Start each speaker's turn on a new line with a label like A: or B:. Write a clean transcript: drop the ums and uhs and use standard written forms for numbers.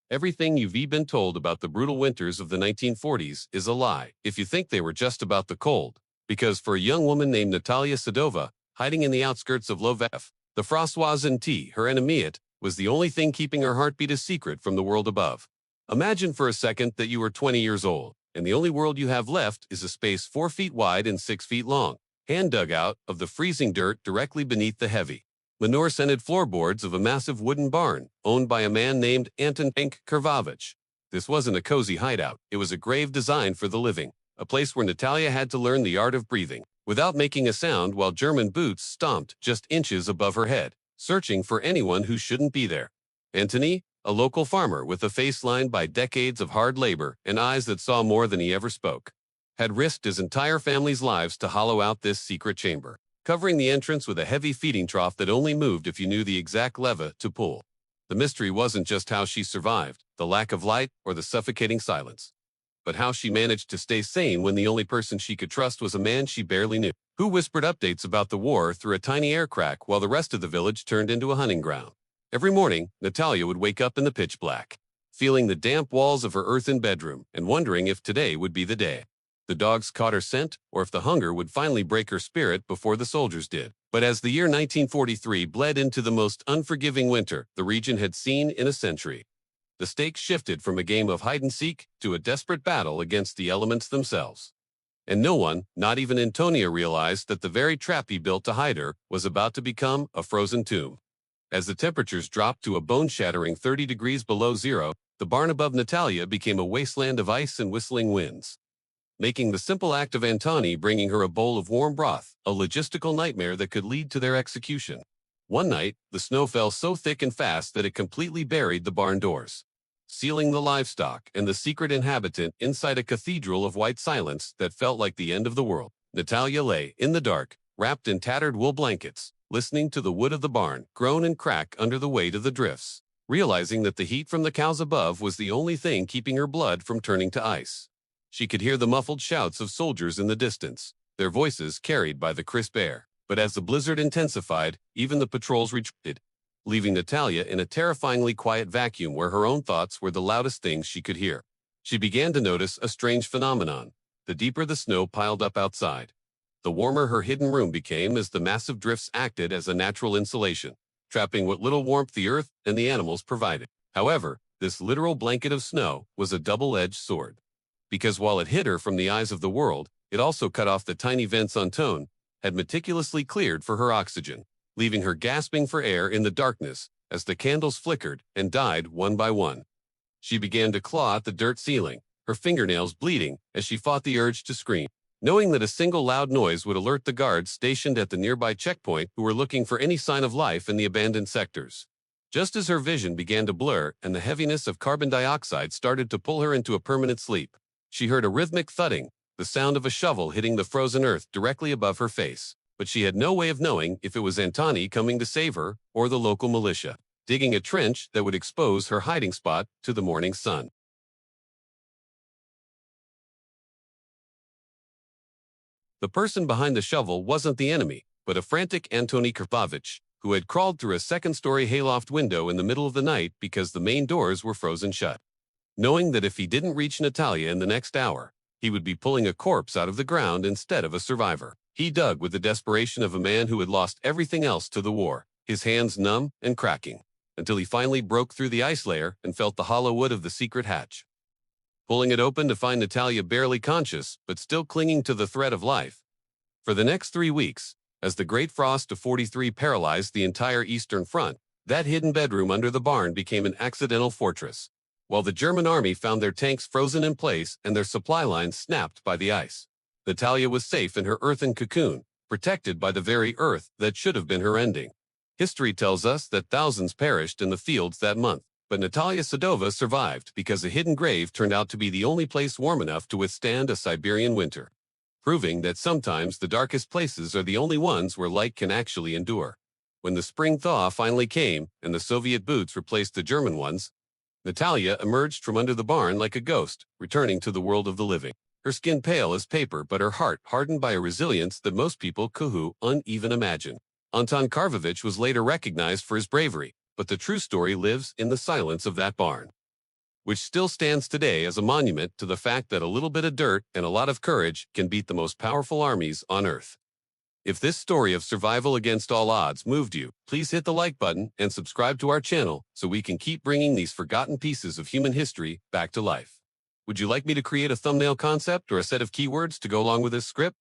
A: Everything you've been told about the brutal winters of the 1940s is a lie if you think they were just about the cold. Because for a young woman named Natalia Sadova, hiding in the outskirts of Lviv, the frost wasn't her enemy, it was the only thing keeping her heartbeat a secret from the world above. Imagine for a second that you are 20 years old, and the only world you have left is a space 4 feet wide and 6 feet long, hand dug out of the freezing dirt directly beneath the heavy, manure-scented floorboards of a massive wooden barn owned by a man named Anton Karvovich. This wasn't a cozy hideout, it was a grave designed for the living, a place where Natalia had to learn the art of breathing without making a sound while German boots stomped just inches above her head, searching for anyone who shouldn't be there. Antony, a local farmer with a face lined by decades of hard labor and eyes that saw more than he ever spoke, had risked his entire family's lives to hollow out this secret chamber, covering the entrance with a heavy feeding trough that only moved if you knew the exact lever to pull. The mystery wasn't just how she survived, the lack of light, or the suffocating silence, but how she managed to stay sane when the only person she could trust was a man she barely knew, who whispered updates about the war through a tiny air crack while the rest of the village turned into a hunting ground. Every morning, Natalia would wake up in the pitch black, feeling the damp walls of her earthen bedroom and wondering if today would be the day. The dogs caught her scent, or if the hunger would finally break her spirit before the soldiers did. But as the year 1943 bled into the most unforgiving winter the region had seen in a century, the stakes shifted from a game of hide-and-seek to a desperate battle against the elements themselves. And no one, not even Antonia, realized that the very trap he built to hide her was about to become a frozen tomb. As the temperatures dropped to a bone-shattering 30 degrees below zero, the barn above Natalia became a wasteland of ice and whistling winds, making the simple act of Antony bringing her a bowl of warm broth a logistical nightmare that could lead to their execution. One night, the snow fell so thick and fast that it completely buried the barn doors, sealing the livestock and the secret inhabitant inside a cathedral of white silence that felt like the end of the world. Natalia lay in the dark, wrapped in tattered wool blankets, listening to the wood of the barn groan and crack under the weight of the drifts, realizing that the heat from the cows above was the only thing keeping her blood from turning to ice. She could hear the muffled shouts of soldiers in the distance, their voices carried by the crisp air. But as the blizzard intensified, even the patrols retreated, leaving Natalia in a terrifyingly quiet vacuum where her own thoughts were the loudest things she could hear. She began to notice a strange phenomenon. The deeper the snow piled up outside, the warmer her hidden room became as the massive drifts acted as a natural insulation, trapping what little warmth the earth and the animals provided. However, this literal blanket of snow was a double-edged sword, because while it hid her from the eyes of the world, it also cut off the tiny vents Antone had meticulously cleared for her oxygen, leaving her gasping for air in the darkness as the candles flickered and died one by one. She began to claw at the dirt ceiling, her fingernails bleeding as she fought the urge to scream, knowing that a single loud noise would alert the guards stationed at the nearby checkpoint who were looking for any sign of life in the abandoned sectors. Just as her vision began to blur and the heaviness of carbon dioxide started to pull her into a permanent sleep, she heard a rhythmic thudding, the sound of a shovel hitting the frozen earth directly above her face. But she had no way of knowing if it was Antony coming to save her or the local militia, digging a trench that would expose her hiding spot to the morning sun. The person behind the shovel wasn't the enemy, but a frantic Antony Karpovich, who had crawled through a second-story hayloft window in the middle of the night because the main doors were frozen shut. Knowing that if he didn't reach Natalia in the next hour, he would be pulling a corpse out of the ground instead of a survivor, he dug with the desperation of a man who had lost everything else to the war, his hands numb and cracking, until he finally broke through the ice layer and felt the hollow wood of the secret hatch. Pulling it open to find Natalia barely conscious, but still clinging to the thread of life. For the next 3 weeks, as the Great Frost of '43 paralyzed the entire Eastern Front, that hidden bedroom under the barn became an accidental fortress, while the German army found their tanks frozen in place and their supply lines snapped by the ice. Natalia was safe in her earthen cocoon, protected by the very earth that should have been her ending. History tells us that thousands perished in the fields that month, but Natalia Sadova survived because a hidden grave turned out to be the only place warm enough to withstand a Siberian winter, proving that sometimes the darkest places are the only ones where light can actually endure. When the spring thaw finally came and the Soviet boots replaced the German ones, Natalia emerged from under the barn like a ghost, returning to the world of the living. Her skin pale as paper, but her heart hardened by a resilience that most people couldn't even imagine. Anton Karvovich was later recognized for his bravery, but the true story lives in the silence of that barn. which still stands today as a monument to the fact that a little bit of dirt and a lot of courage can beat the most powerful armies on Earth. If this story of survival against all odds moved you, please hit the like button and subscribe to our channel so we can keep bringing these forgotten pieces of human history back to life. Would you like me to create a thumbnail concept or a set of keywords to go along with this script?